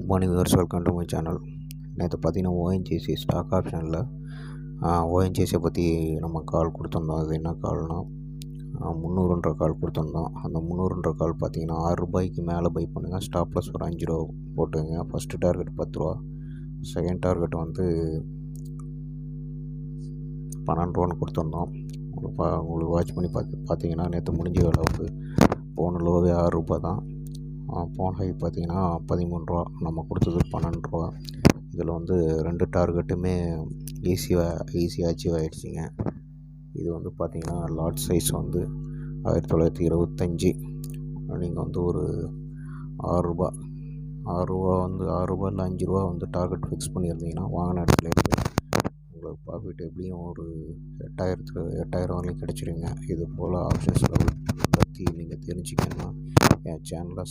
Good morning viewers, welcome to my channel. நேற்று பார்த்தீங்கன்னா ONGC stock ஆப்ஷனில் ஓஎன்ஜிசியை பற்றி நம்ம கால் கொடுத்துருந்தோம். அது என்ன கால்னா 300ன்ற கால் கொடுத்துருந்தோம். அந்த 300ன்ற கால் பார்த்தீங்கன்னா ₹6 மேலே பை பண்ணுங்கள், ஸ்டாப் லாஸ் ஒரு ₹5 போட்டுங்க. ஃபஸ்ட்டு டார்கெட் ₹10, செகண்ட் டார்கெட் வந்து ₹12 கொடுத்துருந்தோம். உங்களுக்கு வாட்ச் பண்ணி பார்த்தீங்கன்னா நேற்று முடிஞ்ச வேலை வந்து போன லோவே ₹6 தான். போன ஹை பார்த்தீங்கன்னா ₹13, நம்ம கொடுத்தது ₹12. இதில் வந்து 2 டார்கெட்டுமே ஈஸியாக அச்சீவ் ஆகிடுச்சிங்க. இது வந்து பார்த்திங்கன்னா லாட் சைஸ் வந்து 1925. நீங்கள் வந்து ஒரு ₹6 வந்து ₹6 இல்லை ₹5 வந்து டார்கெட் ஃபிக்ஸ் பண்ணியிருந்தீங்கன்னா வாங்கின இடத்துல இருந்து உங்களுக்கு ப்ராஃபிட் எப்படியும் ஒரு 8,000 வரையும் கிடச்சிருங்க. இது போல் ஆப்ஷன்ஸில் பற்றி நீங்கள் தெரிஞ்சுக்கணுன்னா என் சேனலை